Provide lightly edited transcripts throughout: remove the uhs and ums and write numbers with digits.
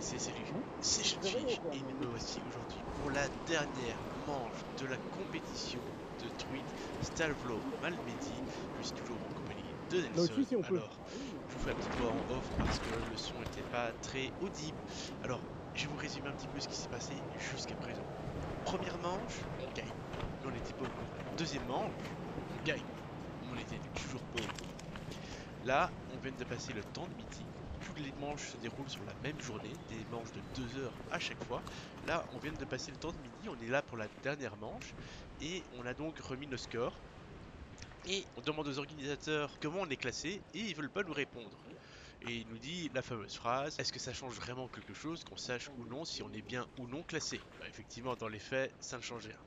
Salut, c'est Judwige et nous me voici aujourd'hui pour la dernière manche de la compétition de Druid Stalvlo Malmedy. Je suis toujours en compagnie de Nelson. Alors, je vous fais un petit peu en off parce que le son n'était pas très audible. Alors, je vais vous résumer un petit peu ce qui s'est passé jusqu'à présent. Première manche, on gagne, mais on n'était pas au courant. Deuxième manche, on gagne, mais on n'était toujours pas au courant. Là, on vient de passer le temps de meeting. Toutes les manches se déroulent sur la même journée, des manches de 2 heures à chaque fois. Là, on vient de passer le temps de midi, on est là pour la dernière manche et on a donc remis nos scores. Et on demande aux organisateurs comment on est classé et ils veulent pas nous répondre. Et il nous dit la fameuse phrase: est-ce que ça change vraiment quelque chose qu'on sache ou non si on est bien ou non classé? Effectivement, dans les faits, ça ne change rien.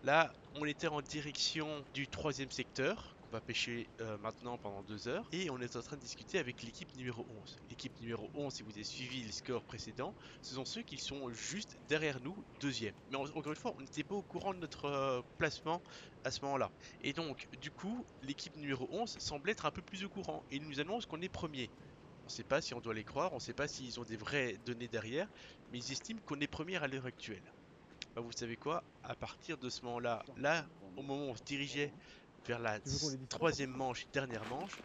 Là, on était en direction du troisième secteur, qu'on va pêcher maintenant pendant 2 heures, et on est en train de discuter avec l'équipe numéro 11. L'équipe numéro 11, si vous avez suivi les scores précédents, ce sont ceux qui sont juste derrière nous, deuxième. Mais encore une fois, on n'était pas au courant de notre placement à ce moment-là. Et donc, du coup, l'équipe numéro 11 semble être un peu plus au courant, et ils nous annoncent qu'on est premier. On ne sait pas si on doit les croire, on ne sait pas s'ils ont des vraies données derrière, mais ils estiment qu'on est premier à l'heure actuelle. Bah, vous savez quoi? À partir de ce moment-là, au moment où on se dirigeait vers la troisième manche, dernière manche,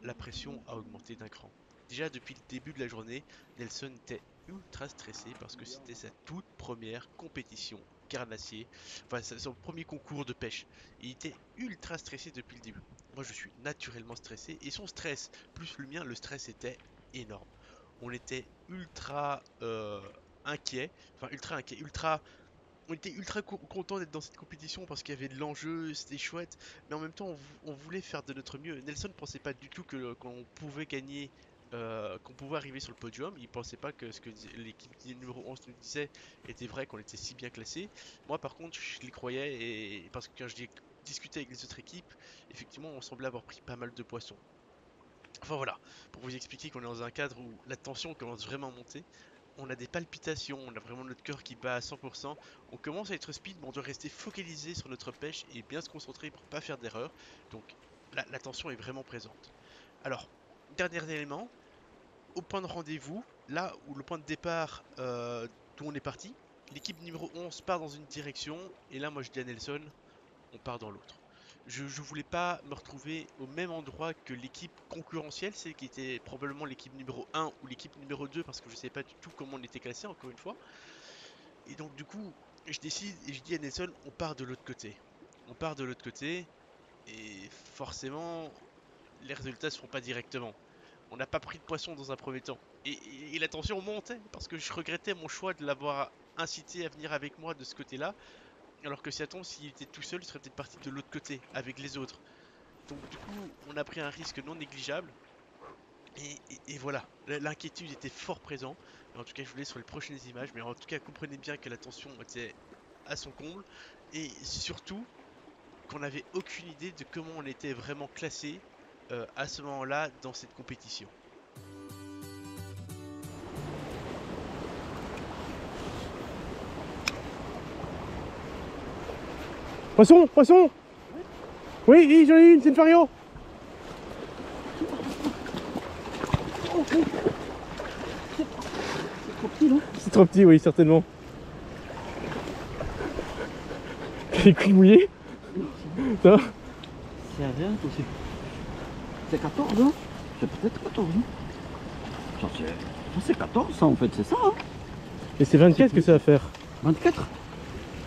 la pression a augmenté d'un cran. Déjà depuis le début de la journée, Nelson était ultra stressé parce que c'était sa toute première compétition carnassier, enfin son premier concours de pêche. Il était ultra stressé depuis le début. Moi je suis naturellement stressé et son stress plus le mien, le stress était énorme. On était ultra inquiet, enfin ultra inquiet, on était ultra content d'être dans cette compétition parce qu'il y avait de l'enjeu, c'était chouette, mais en même temps on voulait faire de notre mieux. Nelson ne pensait pas du tout qu'on pouvait gagner, qu'on pouvait arriver sur le podium. Il pensait pas que ce que l'équipe numéro 11 nous disait était vrai, qu'on était si bien classé. Moi par contre je les croyais, et parce que quand je discutais avec les autres équipes, effectivement on semblait avoir pris pas mal de poissons. Enfin voilà, pour vous expliquer qu'on est dans un cadre où la tension commence vraiment à monter. On a des palpitations, on a vraiment notre cœur qui bat à 100%. On commence à être speed, mais on doit rester focalisé sur notre pêche et bien se concentrer pour pas faire d'erreur. Donc la tension est vraiment présente. Alors, dernier élément, au point de rendez-vous, là où le point de départ d'où on est parti, l'équipe numéro 11 part dans une direction, et là moi je dis à Nelson, on part dans l'autre. Je voulais pas me retrouver au même endroit que l'équipe concurrentielle, celle qui était probablement l'équipe numéro 1 ou l'équipe numéro 2, parce que je ne savais pas du tout comment on était classé, encore une fois. Et donc du coup, je décide et je dis à Nelson, on part de l'autre côté. On part de l'autre côté, et forcément, les résultats se font pas directement. On n'a pas pris de poisson dans un premier temps. Et la tension montait, parce que je regrettais mon choix de l'avoir incité à venir avec moi de ce côté-là. Alors que si attends, s'il était tout seul, il serait peut-être parti de l'autre côté, avec les autres. Donc du coup, on a pris un risque non négligeable. Et voilà, l'inquiétude était fort présente. Mais en tout cas, je vous laisse sur les prochaines images. Mais en tout cas, comprenez bien que la tension était à son comble. Et surtout, qu'on n'avait aucune idée de comment on était vraiment classé à ce moment-là dans cette compétition. Poisson, poisson. Oui, oui, j'en ai une, c'est une fario. C'est trop petit là. C'est trop petit, oui, certainement. Les couilles mouillées. Ça. C'est rien aussi. C'est 14 hein. C'est peut-être 14 hein. Ça c'est 14 ça en fait, c'est ça hein. Et c'est 24 que ça va faire. 24.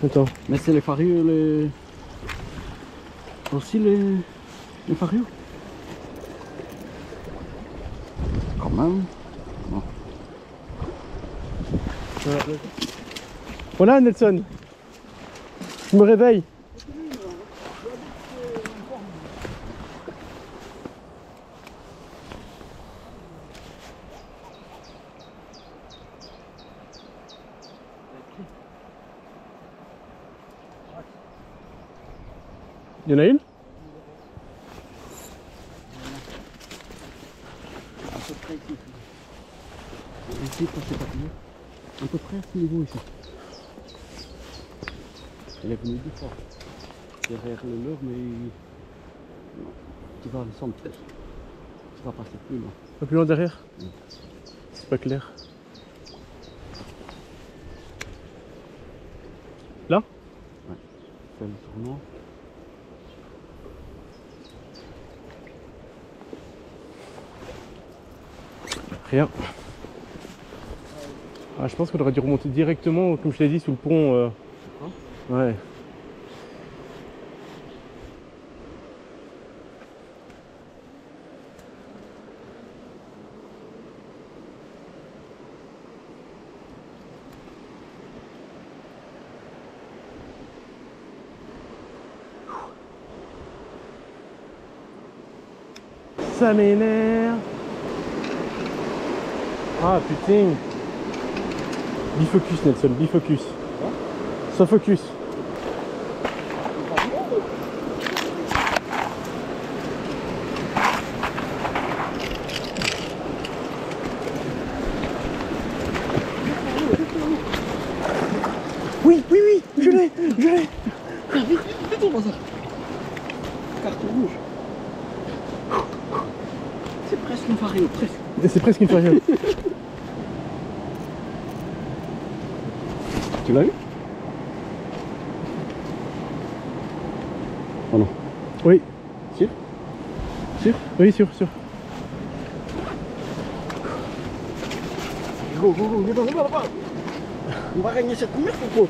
Attends. Mais c'est les farios, les... aussi les farios. Quand même. Bon. Voilà Nelson. Je me réveille. Il y en a une? À peu près ici. Ici, pour ces papillons. À peu près à ce niveau ici. Elle est venue du fort. Derrière le leur, mais non. Tu vas descendre plus. Tu vas passer plus loin. Un peu plus loin derrière? Oui. C'est pas clair. Là? Ouais. Fais le tournant. Rien. Ah, je pense qu'on aurait dû remonter directement, comme je l'ai dit, sous le pont. Ouais. Ça m'énerve. Ah putain. Bifocus Nelson, bifocus. Sans focus. Oui, oui, oui, je l'ai, je l'ai. Vite, on va ça. Carton rouge. C'est presque une fario, presque. C'est presque une fario. Tu l'as eu? Oh non. Oui. Sûr? Sûr? Oui, sûr, sûr. Go, go, go, go, go, go. On va gagner cette merde ou quoi?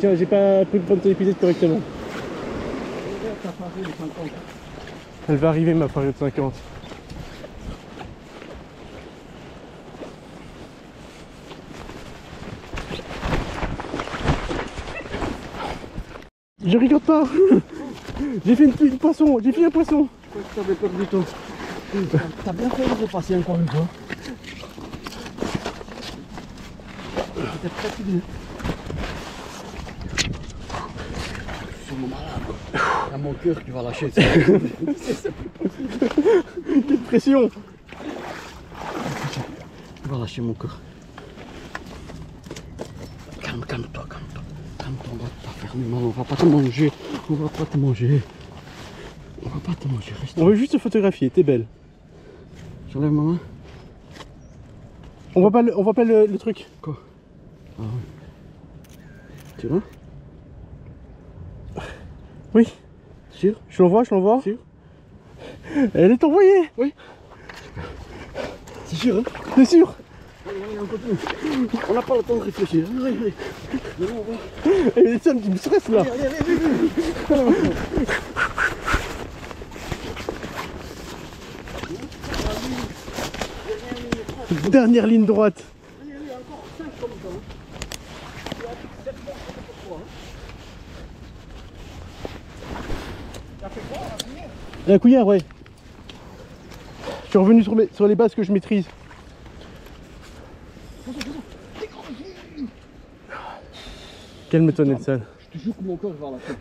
Tiens, j'ai pas pu prendre ton épisode correctement. Elle va arriver ma fario de 50. Je rigole pas. J'ai fait une poisson, j'ai fait un poisson. Je crois que t'avais perdu ton... T'as bien fait de repasser encore une fois. C'était presque bien. Je suis malade. Il y a mon cœur qui va lâcher. Quelle pression. Il va lâcher mon cœur. Calme, calme-toi, calme-toi. Calme-toi, on va pas faire du mal, on va pas te manger. On va pas te manger. On va pas te manger, reste. On veut juste se photographier, t'es belle. J'enlève ma main. On voit pas le truc. Quoi? Ah oui. Tu vois? Oui. Sûr? Je l'envoie, je l'envoie. Sûr? Elle est envoyée. Oui. C'est sûr, hein? C'est sûr. Allez, on continue. On n'a pas le temps de réfléchir. Allez, allez. Et les sommes qui me stressent là. Allez, allez, allez, allez. Dernière ligne droite. Allez, allez, encore 5 comme ça. Un couillard, ouais. Je suis revenu sur les bases que je maîtrise. Calme-toi, Nelson. Je te jure que mon corps va lâcher.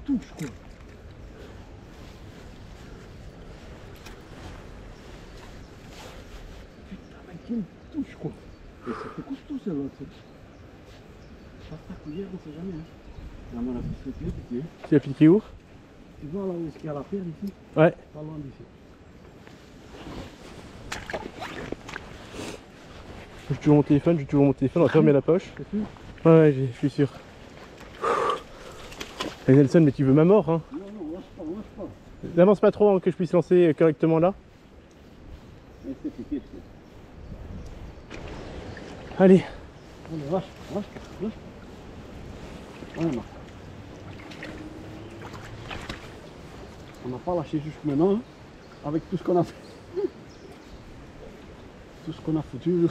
Touche quoi. Putain, mec, il me touche quoi. Et ça fait costaud celle-là. Passe ta cuillère, on sait jamais. Hein. La main, la petite pied. Tu as piqué où? Tu vois là où est-ce qu'il y a la pierre ici? Ouais. Pas loin d'ici. J'ai toujours mon téléphone, on va fermer la poche. C'est sûr? Ouais, je suis sûr. Et Nelson, mais tu veux ma mort, hein? Non, non, lâche pas, lâche pas. N'avance pas trop, hein, que je puisse lancer correctement là. Mais c'est piqué. Allez. Allez, lâche, lâche, lâche. Voilà, Marc. On n'a pas lâché jusque maintenant, hein, avec tout ce qu'on a fait. Tout ce qu'on a foutu.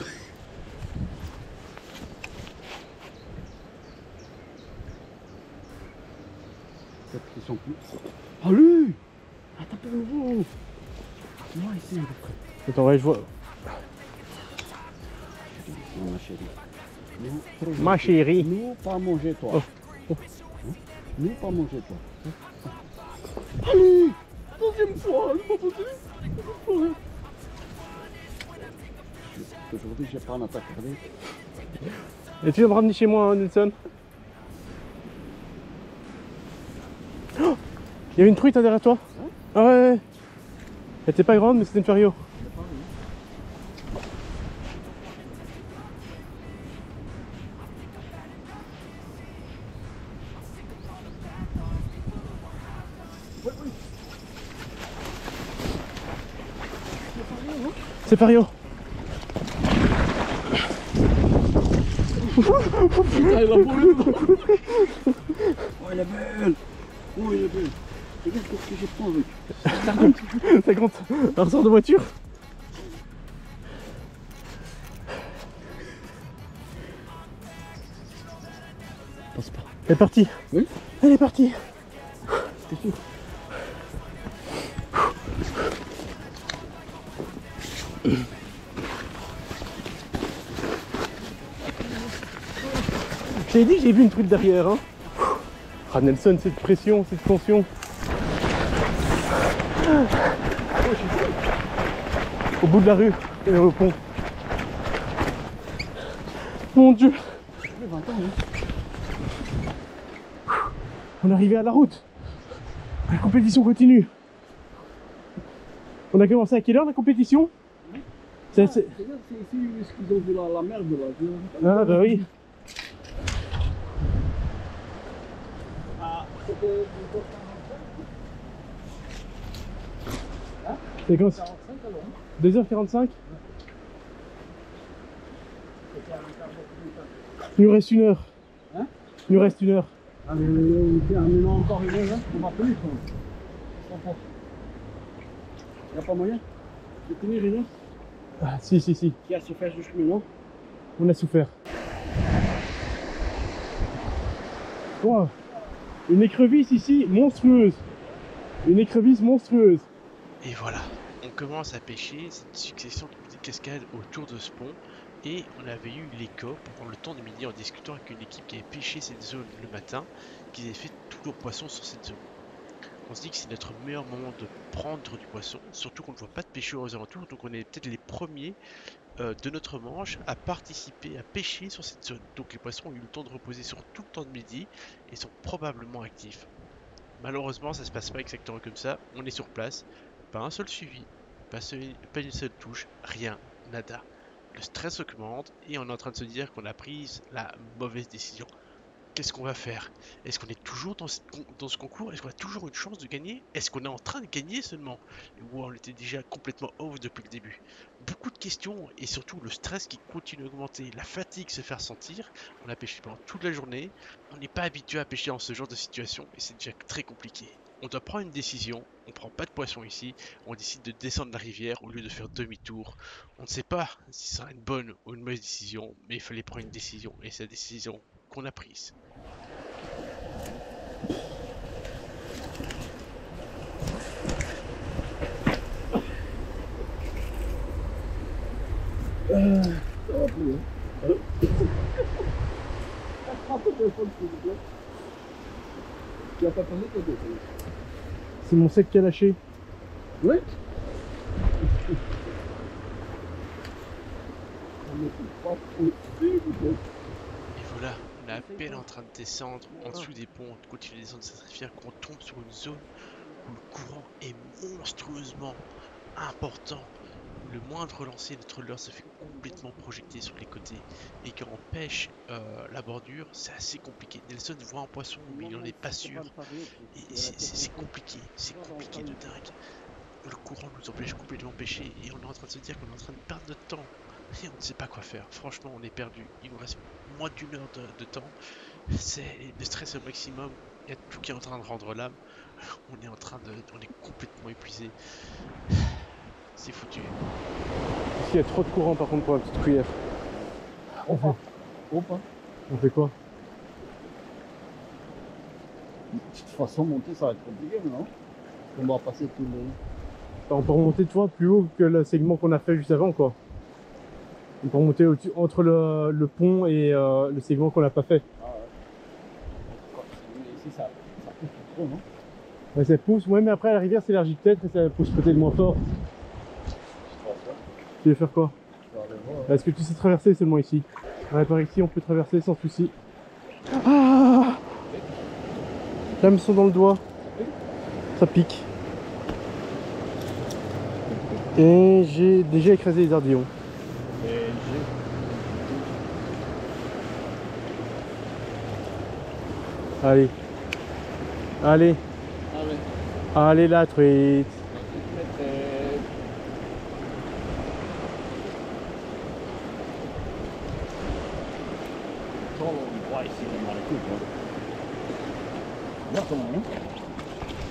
Peut-être qu'ils sont plus. Allez! Attends pour nouveau! Moi ici, à peu près. Attends, ouais, je vois. Non, ma chérie. Nous, Ma chérie. Nous, pas manger toi. Oh. Oh. Hein? Nous, pas manger toi. Allez! Deuxième fois, il m'a posé. Aujourd'hui, j'ai pas un attaque cardiaque. Et tu vas me ramener chez moi, hein, Nelson? Il y avait une truite derrière toi? Ouais. Ah ouais, ouais. Elle était pas grande, mais c'était une fario. C'est fario. Putain, elle va mourir. Oh, elle est belle. Oh, elle est belle. Regarde ce que j'ai pris avec. Ça compte. Un ressort de voiture. Passe pas. Elle est partie. Oui. Elle est partie. C'était sûr. Je t'ai dit que j'ai vu une truite derrière. Hein. Ah Nelson, cette pression, cette tension. Au bout de la rue, et au pont. Mon Dieu. On est arrivé à la route. La compétition continue. On a commencé à quelle heure la compétition? C'est ici ce qu'ils ont vu la merde là. Ah bah oui. C'est quand? 2h45. Il nous reste 1 heure. Hein? Il nous reste 1 heure. Ah mais maintenant encore une heure, on va plus. Il n'y a pas moyen de tenir une heure? Ah, si. Qui a souffert du chemin, non? On a souffert. Wow. Une écrevisse ici monstrueuse. Une écrevisse monstrueuse. Et voilà, on commence à pêcher cette succession de petites cascades autour de ce pont. Et on avait eu l'écho pendant le temps de midi en discutant avec une équipe qui avait pêché cette zone le matin, qu'ils avaient fait tous leurs poissons sur cette zone. On se dit que c'est notre meilleur moment de prendre du poisson, surtout qu'on ne voit pas de pêcheurs aux alentours, donc on est peut-être les premiers de notre manche à participer à pêcher sur cette zone. Donc les poissons ont eu le temps de reposer sur tout le temps de midi et sont probablement actifs. Malheureusement, ça se passe pas exactement comme ça. On est sur place, pas un seul suivi, pas une seule touche, rien, nada. Le stress augmente et on est en train de se dire qu'on a pris la mauvaise décision. Qu'est-ce qu'on va faire? Est-ce qu'on est toujours dans ce concours? Est-ce qu'on a toujours une chance de gagner? Est-ce qu'on est en train de gagner seulement? Ou on était déjà complètement off depuis le début? Beaucoup de questions et surtout le stress qui continue à augmenter, la fatigue se faire sentir. On a pêché pendant toute la journée, on n'est pas habitué à pêcher dans ce genre de situation et c'est déjà très compliqué. On doit prendre une décision, on prend pas de poisson ici, on décide de descendre la rivière au lieu de faire demi-tour. On ne sait pas si ce sera une bonne ou une mauvaise décision, mais il fallait prendre une décision et c'est la décision qu'on a prise. C'est mon sec qui a lâché. Oui. Et voilà, on est à peine en train de descendre en dessous des ponts, on continue de descendre cette rivière, qu'on tombe sur une zone où le courant est monstrueusement important. Le moindre lancer, notre leurre se fait complètement projeter sur les côtés. Et quand on pêche la bordure, c'est assez compliqué. Nelson voit un poisson, mais il n'en est pas sûr. Et c'est compliqué de dingue. Le courant nous empêche complètement de pêcher. Et on est en train de se dire qu'on est en train de perdre notre temps. Et on ne sait pas quoi faire. Franchement, on est perdu. Il nous reste moins d'1 heure de temps. C'est le stress au maximum. Il y a tout qui est en train de rendre l'âme. On est complètement épuisé. C'est foutu. Ici, il y a trop de courant par contre pour la petite cuillère. On fait quoi? De toute façon, monter, ça va être compliqué, non? On va passer tout le... On peut remonter, tu vois, plus haut que le segment qu'on a fait juste avant, quoi. On peut remonter entre le pont et le segment qu'on n'a pas fait. Ah ouais. Ici, ça pousse trop, non? Ouais, ça pousse, ouais, mais après la rivière s'élargit peut-être et ça pousse peut-être moins fort. Tu veux faire quoi? Est-ce que tu sais traverser seulement ici? Ouais, par ici on peut traverser sans souci. Ah! L'hameçon dans le doigt. Ça pique. Et j'ai déjà écrasé les ardillons. Allez. Allez. Allez la truite.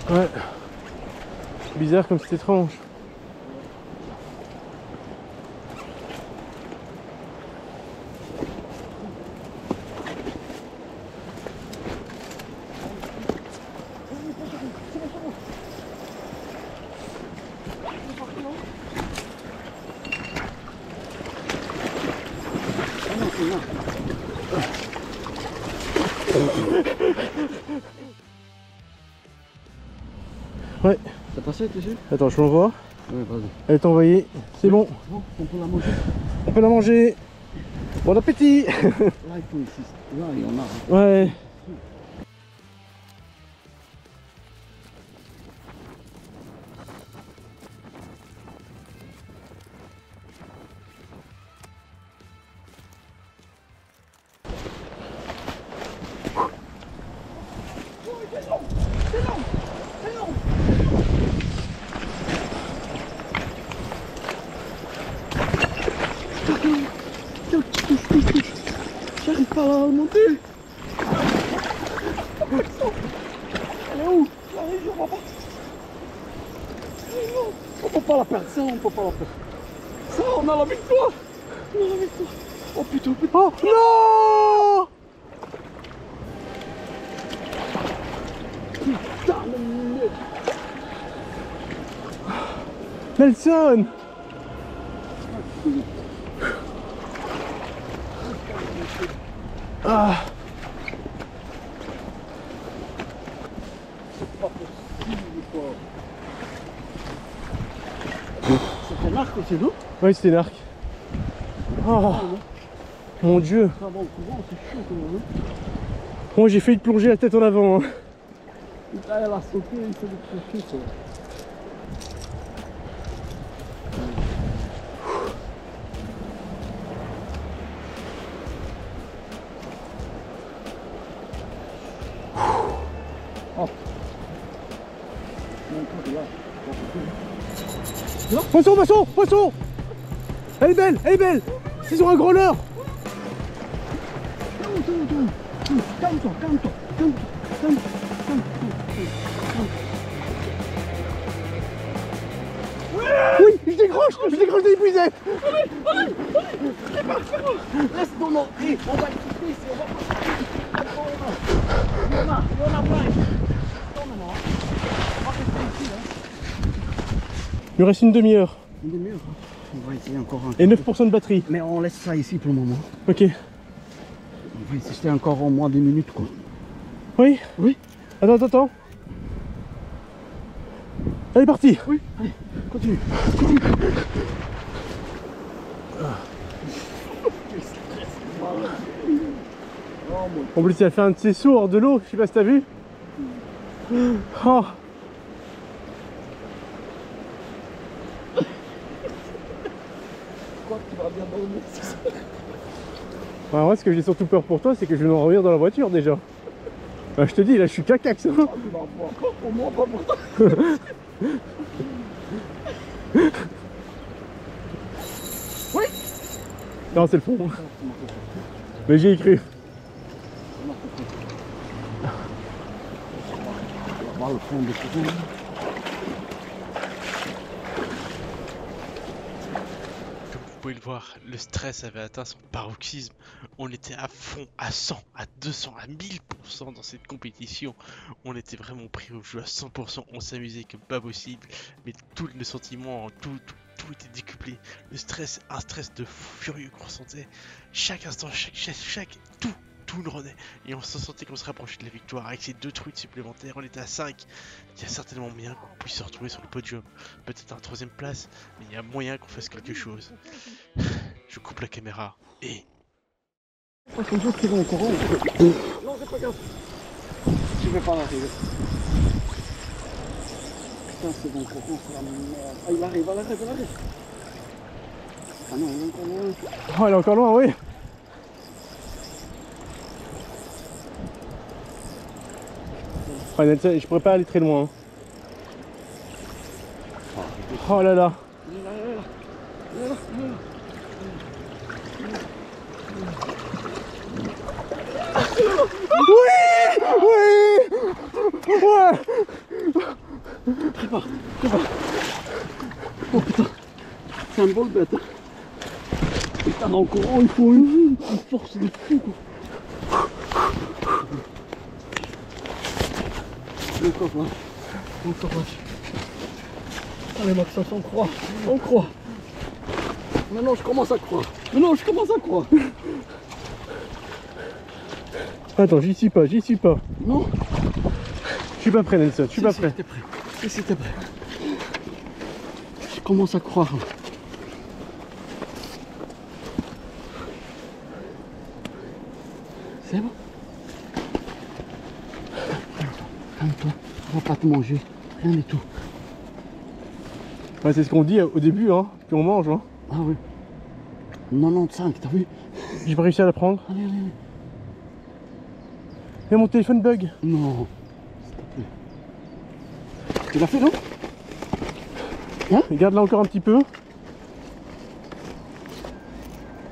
Ouais. Bizarre comme c'est étrange. Ouais. T'as passé, t'es sûr? Attends, je l'envoie. Ouais, vas-y. Elle est envoyée. C'est bon. Bon, on peut la manger. On peut la manger. Bon appétit. Là, il faut ici. Là, il y en a. Ouais. J'arrive pas à la monter. Elle est où? J'arrive, on va pas. Non, on peut pas la perdre, ça, on peut pas la perdre. Ça, on a la victoire. On a la victoire. Oh putain, putain. Oh non! Putain, le mec. Nelson! Ah! C'est pas possible, quoi. C'était l'arc aussi, non? Oui, c'était l'arc. Oh, mon Dieu! Ça va au courant, c'est chaud quand même. Moi j'ai failli te plonger la tête en avant. Hein. Putain, elle a sauté, il fait des trucs, ça. Oh. Poisson, poisson, poisson! Elle est belle, elle est belle! C'est sur un gros leurre! Calme-toi. Oui, je décroche des épuisés! Allez, laisse dans l'eau. On va quitter ici, on va pas. Il y en a plein. Attends maintenant. On va rester ici, là. Il nous reste une demi-heure. Une demi-heure. On va essayer encore un Et 9% de batterie. Mais on laisse ça ici pour le moment. Ok. On va insister encore au moins 10 minutes, quoi. Oui? Oui. Attends. Elle est partie. Oui, allez, continue. En plus, elle a fait un de ses sauts hors de l'eau, je sais pas si t'as vu. Oh. Quoi, tu vas bien dormir, c'est ça? Bah, moi, ce que j'ai surtout peur pour toi, c'est que je vais nous revenir dans la voiture déjà. Bah, je te dis, là, je suis cacax. Hein. Tu vas encore pour moi, pas pour toi. Oui. Non, c'est le fond. Mais j'y ai cru. On va voir le fond de ce fond. Comme vous pouvez le voir, le stress avait atteint son paroxysme. On était à fond, à 100, à 200, à 1000% dans cette compétition. On était vraiment pris au jeu à 100%. On s'amusait comme pas possible. Mais tous les sentiments, tout était décuplé. Le stress, un stress de fou furieux qu'on ressentait. Chaque instant, chaque geste, tout nous renaît. Et on se sentait qu'on se rapprochait de la victoire. Avec ces 2 truites supplémentaires, on était à 5. Il y a certainement moyen qu'on puisse se retrouver sur le podium. Peut-être un 3ème place, mais il y a moyen qu'on fasse quelque chose. Je coupe la caméra et... Parce qu'on peut tirer au courant. Non, c'est pas grave. Je vais pas l'arriver. putain, c'est bon, Coco, c'est la merde. Ah, il arrive. Ah non, il est encore loin. Oh, elle est encore loin, oui. Ouais, Nelson, je pourrais pas aller très loin. Oh là là. Ouais. Prépare. Oh putain, c'est un beau bête. Putain, encore, il faut une force de fou quoi. Encore là. Allez Max, on croit. Maintenant je commence à croire. Attends, j'y suis pas. Non. Je suis pas prêt, Nelson, je suis pas prêt. T'es prêt. Si t'es prêt. Je commence à croire. C'est bon. Calme-toi, on va pas te manger, rien du tout. Ouais, c'est ce qu'on dit au début, hein, puis on mange. Hein. Ah oui. 95, t'as vu? J'ai pas réussi à la prendre. Allez. Mais mon téléphone bug. Non. Tu l'as fait, non? Garde là encore un petit peu.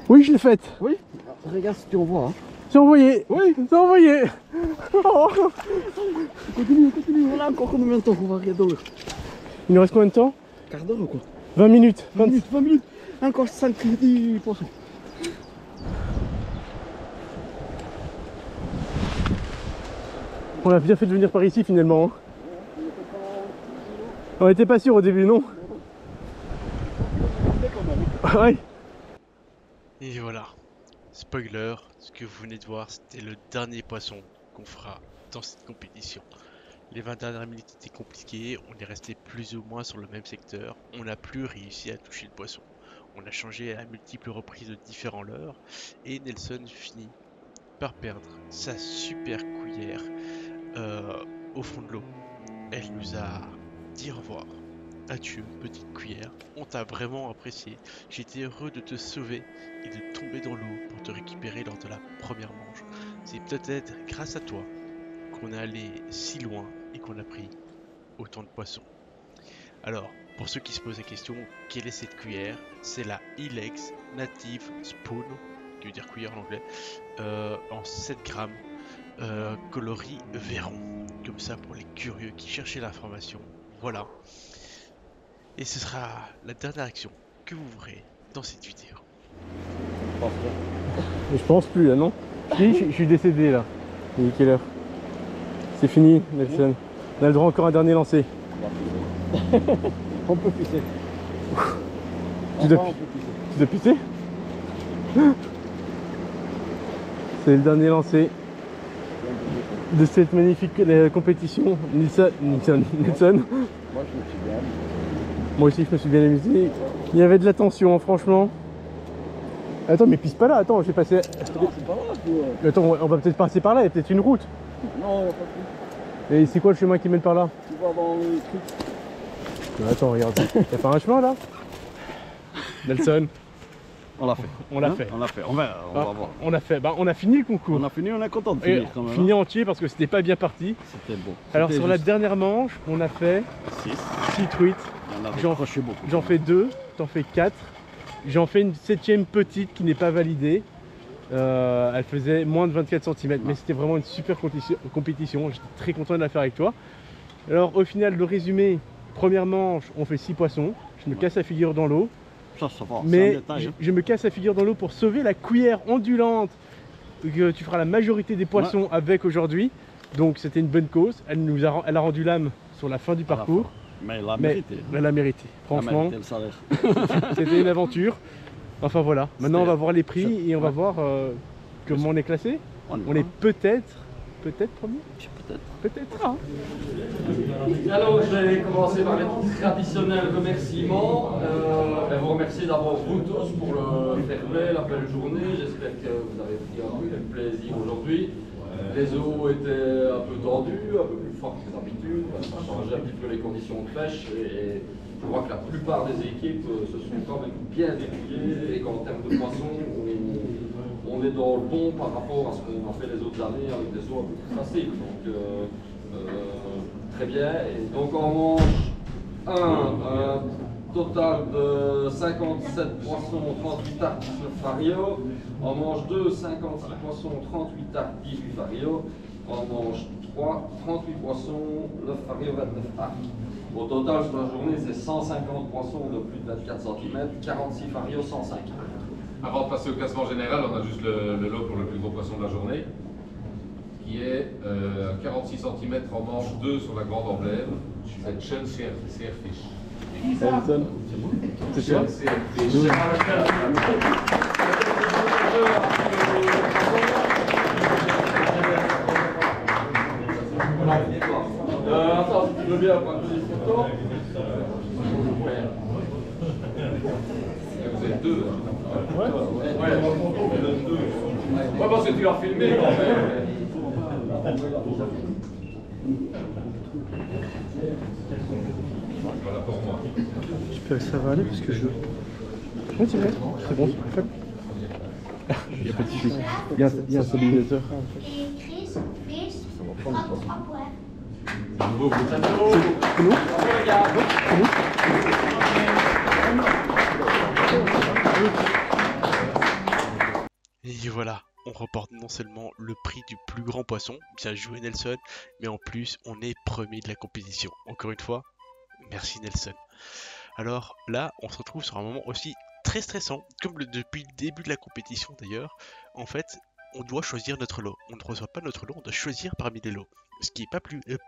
Oui, je l'ai faite. Oui. Regarde si tu en vois. Hein. C'est envoyé. Oui. C'est envoyé. Oh. Continue. Voilà encore combien de temps qu'on va regarder. Il nous reste combien de temps? Quart d'heure ou quoi? 20 minutes. 20 minutes. Encore 5 crédits poissons. On a bien fait de venir par ici finalement. Hein. On était pas sûr au début, non? Ouais. Et voilà, spoiler, ce que vous venez de voir, c'était le dernier poisson qu'on fera dans cette compétition. Les 20 dernières minutes étaient compliquées, on est resté plus ou moins sur le même secteur, on n'a plus réussi à toucher le poisson. On a changé à multiples reprises de différents leurres, et Nelson finit par perdre sa super cuillère au fond de l'eau. Elle nous a dit au revoir. Adieu, petite cuillère, on t'a vraiment apprécié. J'étais heureux de te sauver et de tomber dans l'eau pour te récupérer lors de la première manche. C'est peut-être grâce à toi qu'on est allé si loin et qu'on a pris autant de poissons. Alors, pour ceux qui se posent la question, quelle est cette cuillère? C'est la Ilex Native Spoon, qui veut dire cuillère en anglais, en 7 grammes, coloris Véron. Comme ça pour les curieux qui cherchaient l'information. Voilà. Et ce sera la dernière action que vous verrez dans cette vidéo. Mais je pense plus là, non? Si, je suis décédé là. Il est quelle heure? C'est fini, Nelson. On a le droit encore à un dernier lancer. On peut pisser. Tu dois pisser? C'est le dernier lancer de cette magnifique compétition. Nelson. Moi je me suis bien amusé. Moi aussi je me suis bien amusé. Il y avait de la tension, franchement. Attends, mais pisse pas là, attends, j'ai passé. Non, c'est pas grave. Attends, on va peut-être passer par là, il y a peut-être une route. Non, il n'y a pas de route. Et c'est quoi le chemin qui mène par là? Tu vas dans le truc. Attends, regarde. Y'a pas un chemin là? Nelson. On l'a fait. On l'a fait. On l'a fait. On va voir. On a fait. Bah, on a fini le concours. On a fini, on est content de Et finir quand même. fini entier parce que c'était pas bien parti. C'était beau. Alors sur la dernière manche, on a fait 6 tweets. J'en fais 2, t'en fais 4. J'en fais une 7ème petite qui n'est pas validée. Elle faisait moins de 24 cm, mais c'était vraiment une super compétition. J'étais très content de la faire avec toi. Alors au final, le résumé, première manche, on fait 6 poissons. Je me casse la figure dans l'eau. Ça va, mais détail, hein. je me casse la figure dans l'eau pour sauver la cuillère ondulante que tu feras la majorité des poissons avec aujourd'hui. Donc c'était une bonne cause. Elle a rendu l'âme sur la fin du parcours. Mais elle a mérité. Elle a mérité. Franchement, elle a mérité le salaire. c'était une aventure. Enfin voilà. Maintenant on va voir les prix et on va voir comment on est classé. On est peut-être premier. Peut-être. Hein. Alors je vais commencer par les traditionnels remerciements. Et vous remercier d'abord vous tous pour le fair play, la belle journée. J'espère que vous avez pris un peu de plaisir aujourd'hui. Les eaux étaient un peu tendues, un peu plus fortes que d'habitude, ça changeait un petit peu les conditions de pêche et je vois que la plupart des équipes se sont quand même bien débrouillées et qu'en termes de poissons, on est dans le bon par rapport à ce qu'on a fait les autres années avec des eaux un peu plus faciles. Donc très bien. Et donc on mange un total de 57 poissons, 38 tartifs fario. On mange 2, 56 poissons, 38 tartifs fario. On mange 3, 38 poissons, le fario 29 tartifs. Au total, sur la journée, c'est 150 poissons de plus de 24 cm, 46 fario, 105. Avant de passer au classement général, on a juste le lot pour le plus gros poisson de la journée, qui est 46 cm en manche 2 sur la grande emblème. C'est Chen Searfish. Nelson, c'est toi? Attends, si tu veux bien prendre une photo. Vous êtes deux. Ouais, parce que tu l'as filmé. Voilà pour moi. Ça va aller parce que je... Oui, c'est vrai, c'est bon. Il n'y a pas de souci. Il y a un stabilisateur. Et Chris, Fils, à poire. C'est nous? Et voilà, on remporte non seulement le prix du plus grand poisson, bien joué Nelson, mais en plus on est premier de la compétition. Encore une fois, merci Nelson. Alors là, on se retrouve sur un moment aussi très stressant, comme depuis le début de la compétition d'ailleurs. En fait, on doit choisir notre lot. On ne reçoit pas notre lot, on doit choisir parmi les lots. Ce qui est pas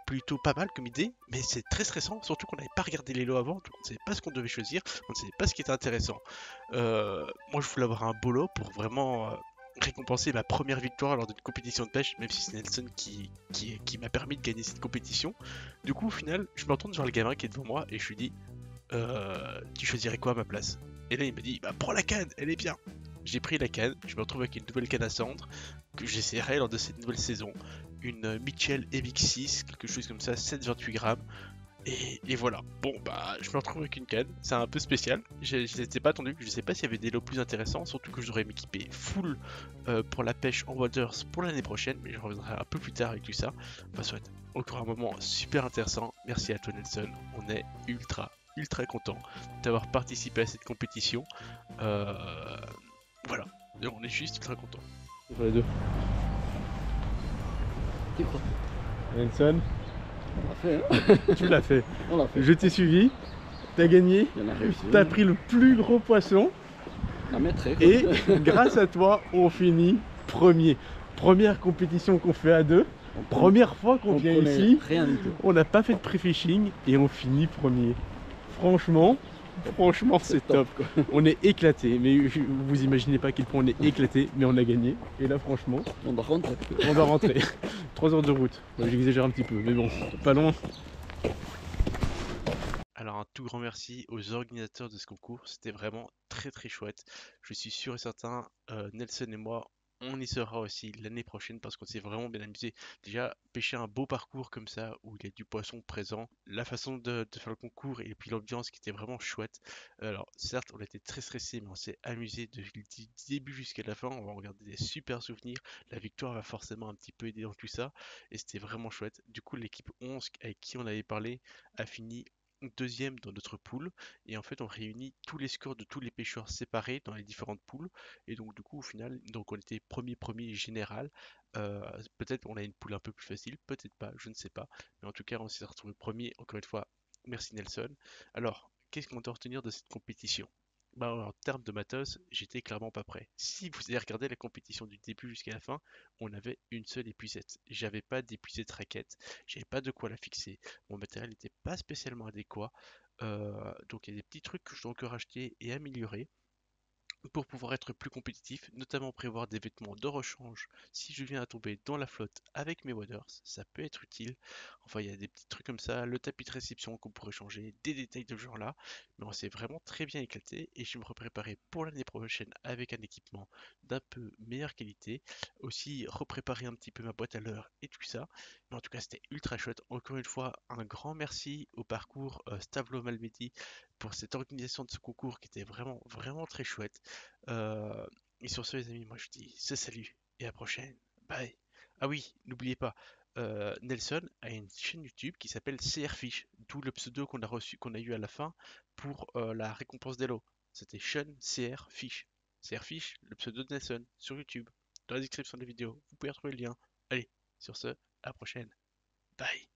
plutôt pas mal comme idée, mais c'est très stressant, surtout qu'on n'avait pas regardé les lots avant, donc on ne savait pas ce qu'on devait choisir, on ne savait pas ce qui était intéressant. Moi je voulais avoir un beau lot pour vraiment récompenser ma première victoire lors d'une compétition de pêche, même si c'est Nelson qui m'a permis de gagner cette compétition. Du coup au final, je me retourne vers le gamin qui est devant moi et je lui dis tu choisirais quoi à ma place? Et là il m'a dit bah prends la canne, elle est bien. J'ai pris la canne, je me retrouve avec une nouvelle canne à cendre que j'essaierai lors de cette nouvelle saison. Une Mitchell MX6, quelque chose comme ça, 7,28 grammes. Et voilà, bon bah je me retrouve avec une canne, c'est un peu spécial, je n'étais pas attendu, je sais pas s'il y avait des lots plus intéressants, surtout que je devrais m'équiper full pour la pêche en waters pour l'année prochaine, mais je reviendrai un peu plus tard avec tout ça. Enfin soit, encore un moment super intéressant, merci à toi Nelson, on est ultra content d'avoir participé à cette compétition, voilà, et on est juste ultra content. Sur les deux. Nelson, On l'a fait, hein. tu l'as fait. On l'a fait. Je t'ai suivi, t'as gagné, Il y en a réussi. t'as pris le plus gros poisson La maîtrise. et grâce à toi, on finit premier. Première compétition qu'on fait à deux, première fois qu'on vient ici, Rien du tout. on n'a pas fait de pré-fishing et on finit premier. Franchement, c'est top. Quoi. On est éclaté, mais vous imaginez pas à quel point on est éclaté, mais on a gagné. Et là, franchement, On doit rentrer. on doit rentrer. 3 heures de route. Bon, j'exagère un petit peu, mais bon, pas loin. Alors un tout grand merci aux organisateurs de ce concours, c'était vraiment très chouette. Je suis sûr et certain, Nelson et moi, on y sera aussi l'année prochaine parce qu'on s'est vraiment bien amusé. Déjà, pêcher un beau parcours comme ça, où il y a du poisson présent, la façon de faire le concours et puis l'ambiance qui était vraiment chouette. Alors certes, on a été très stressé, mais on s'est amusé du début jusqu'à la fin, on va regarder des super souvenirs. La victoire va forcément un petit peu aider dans tout ça, et c'était vraiment chouette. Du coup, l'équipe 11 avec qui on avait parlé a fini deuxième dans notre pool, et en fait on réunit tous les scores de tous les pêcheurs séparés dans les différentes poules, et donc du coup au final donc on était premier général. Peut-être on a une poule un peu plus facile, peut-être pas, je ne sais pas, mais en tout cas on s'est retrouvé premier. Encore une fois, merci Nelson. Alors qu'est-ce qu'on doit retenir de cette compétition? Bah, en termes de matos, j'étais clairement pas prêt. Si vous avez regardé la compétition du début jusqu'à la fin, on avait une seule épuisette. J'avais pas d'épuisette raquette, j'avais pas de quoi la fixer. Mon matériel n'était pas spécialement adéquat. Donc il y a des petits trucs que je dois encore acheter et améliorer. pour pouvoir être plus compétitif, notamment prévoir des vêtements de rechange si je viens à tomber dans la flotte avec mes waders, ça peut être utile. Enfin, il y a des petits trucs comme ça, le tapis de réception qu'on pourrait changer, des détails de ce genre-là, mais on s'est vraiment très bien éclaté et je me repréparer pour l'année prochaine avec un équipement d'un peu meilleure qualité, aussi repréparer un petit peu ma boîte à l'heure et tout ça. Mais en tout cas, c'était ultra chouette. Encore une fois, un grand merci au parcours Stavlo Malmedy pour cette organisation de ce concours qui était vraiment, vraiment très chouette. Euh, et sur ce, les amis, moi je dis ce salut et à la prochaine. Bye. Ah oui, n'oubliez pas, Nelson a une chaîne YouTube qui s'appelle CRFish, d'où le pseudo qu'on a reçu, qu'on a eu à la fin pour la récompense d'Elo. C'était Sean CRFish. CRFish, le pseudo de Nelson, sur YouTube. Dans la description de la vidéo, vous pouvez retrouver le lien. Allez, sur ce, à la prochaine. Bye.